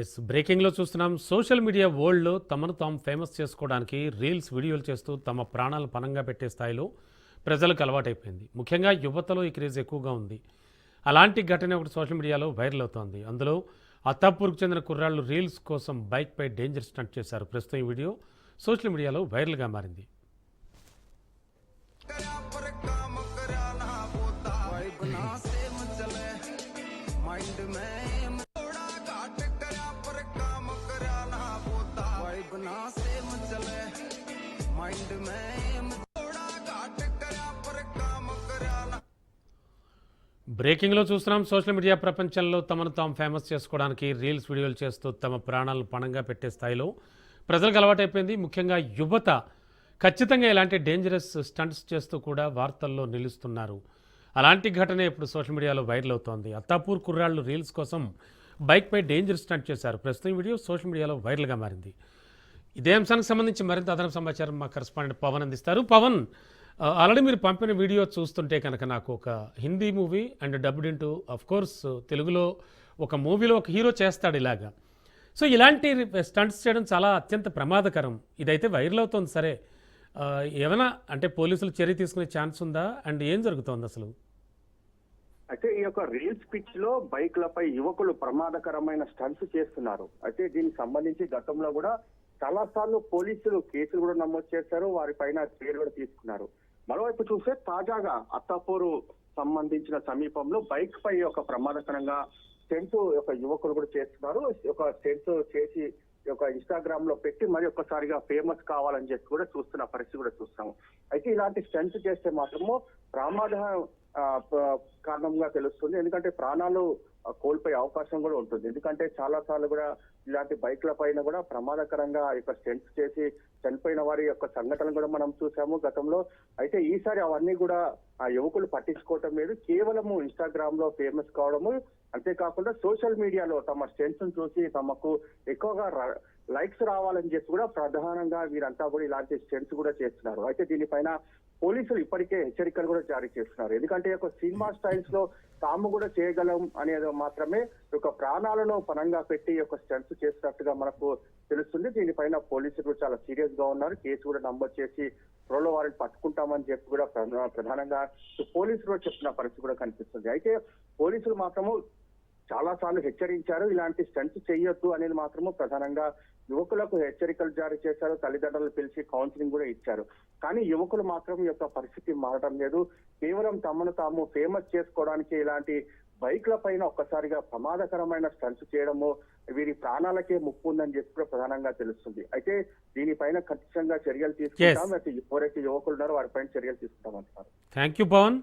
Yes బ్రేకింగ్లో చూస్తున్నాం. Social media వరల్డ్లో తమను తాము ఫేమస్ చేసుకోవడానికి రీల్స్ వీడియోలు చేస్తూ తమ ప్రాణాలు పణంగా పెట్టే స్థాయిలో ప్రజలకు అలవాటైపోయింది. ముఖ్యంగా యువతలో ఈ క్రేజ్ ఎక్కువగా ఉంది. అలాంటి ఘటన ఒకటి సోషల్ మీడియాలో వైరల్ అవుతోంది. అందులో అత్తాపూర్కు చెందిన కుర్రాళ్ళు రీల్స్ కోసం బైక్పై డేంజర్ స్టంట్ చేశారు. ప్రస్తుతం ఈ వీడియో సోషల్ మీడియాలో వైరల్గా మారింది. బ్రేకింగ్లో చూస్తున్నాం. సోషల్ మీడియా ప్రపంచంలో తమను తాము ఫేమస్ చేసుకోవడానికి రీల్స్ వీడియోలు చేస్తూ తమ ప్రాణాలను పణంగా పెట్టే స్థాయిలో ప్రజలకు అలవాటైపోయింది. ముఖ్యంగా యువత ఖచ్చితంగా ఇలాంటి డేంజరస్ స్టంట్స్ చేస్తూ కూడా వార్తల్లో నిలుస్తున్నారు. అలాంటి ఘటన ఇప్పుడు సోషల్ మీడియాలో వైరల్ అవుతోంది. అత్తాపూర్ కుర్రాళ్ళు రీల్స్ కోసం బైక్పై డేంజర్ స్టంట్ చేశారు. ప్రస్తుతం వీడియో సోషల్ మీడియాలో వైరల్గా మారింది. ఇదే అంశానికి సంబంధించి మరింత అదనపు సమాచారం మా కరెస్పాండెంట్ పవన్ అందిస్తారు. పవన్, ఆల్రెడీ మీరు పంపిన వీడియో చూస్తుంటే కనుక నాకు ఒక Hindi movie and dubbed into of course తెలుగులో ఒక మూవీలో ఒక హీరో చేస్తాడు ఇలాగా. సో ఇలాంటి స్టంట్స్ చేయడం చాలా అత్యంత ప్రమాదకరం. ఇదైతే వైరల్ అవుతుంది. సరే, ఏమైనా అంటే పోలీసులు చర్య తీసుకునే ఛాన్స్ ఉందా అండ్ ఏం జరుగుతోంది అసలు? అయితే ఈ యొక్క రీల్స్ పిచ్ లో బైక్లపై యువకులు ప్రమాదకరమైన స్టంట్స్ చేస్తున్నారు. అయితే దీనికి సంబంధించి గతంలో కూడా చాలా సార్లు పోలీసులు కేసులు కూడా నమోదు చేశారు, వారిపైన చర్యలు కూడా తీసుకున్నారు. మరోవైపు చూస్తే తాజాగా అత్తాపూరు సంబంధించిన సమీపంలో బైక్ పై ఒక ప్రమాదకరంగా స్టెంట్ ఒక యువకులు కూడా చేస్తున్నారు. ఒక స్టెంట్ చేసి ఒక ఇన్స్టాగ్రామ్ లో పెట్టి మరి ఒక్కసారిగా ఫేమస్ కావాలని చెప్పి కూడా చూస్తున్న పరిస్థితి కూడా చూస్తాము. అయితే ఇలాంటి స్టంట్ చేస్తే మాత్రము ప్రమాద కారణంగా తెలుస్తుంది. ఎందుకంటే ప్రాణాలు కోల్పోయే అవకాశం కూడా ఉంటుంది. ఎందుకంటే చాలా సార్లు కూడా ఇలాంటి బైక్ల పైన కూడా ప్రమాదకరంగా యొక్క స్టెంట్స్ చేసి చనిపోయిన వారి యొక్క సంఘటనలు కూడా మనం చూసాము గతంలో. అయితే ఈసారి అవన్నీ కూడా ఆ యువకులు పట్టించుకోవటం లేదు, కేవలము ఇన్స్టాగ్రామ్ లో ఫేమస్ కావడము, అంతేకాకుండా సోషల్ మీడియాలో తమ స్టెంట్స్ చూసి తమకు ఎక్కువగా లైక్స్ రావాలని చెప్పి కూడా ప్రధానంగా వీరంతా కూడా ఇలాంటి స్టెంట్స్ కూడా చేస్తున్నారు. అయితే దీనిపైన పోలీసులు ఇప్పటికే హెచ్చరికలు కూడా జారీ చేస్తున్నారు. ఎందుకంటే ఒక సినిమా స్టైల్స్ లో తాము కూడా చేయగలం అనేది మాత్రమే ఒక ప్రాణాలను పణంగా పెట్టి ఒక స్టంట్స్ చేసినట్టుగా మనకు తెలుస్తుంది. దీనిపైన పోలీసులు కూడా చాలా సీరియస్ గా ఉన్నారు. కేసు కూడా నమోదు చేసి త్వరలో వారిని పట్టుకుంటామని చెప్పి కూడా ప్రధానంగా పోలీసులు కూడా చెప్తున్న పరిస్థితి కూడా కనిపిస్తుంది. అయితే పోలీసులు మాత్రము చాలా సార్లు హెచ్చరించారు, ఇలాంటి స్టంట్స్ చేయొద్దు అనేది మాత్రము ప్రధానంగా యువకులకు హెచ్చరికలు జారీ చేశారు, తల్లిదండ్రులు పిలిచి కౌన్సిలింగ్ కూడా ఇచ్చారు. కానీ యువకులు మాత్రం యొక్క పరిస్థితి మారడం లేదు. కేవలం తమను తాము ఫేమస్ చేసుకోవడానికి ఇలాంటి బైక్ల పైన ఒక్కసారిగా ప్రమాదకరమైన స్టంట్స్ చేయడము వీరి ప్రాణాలకే ముప్పు ఉందని చెప్పి కూడా ప్రధానంగా తెలుస్తుంది. అయితే దీనిపైన ఖచ్చితంగా చర్యలు తీసుకుంటాం. అయితే ఎవరైతే యువకులు ఉన్నారో వారిపైన చర్యలు తీసుకుంటామంటున్నారు. Thank you Pawan.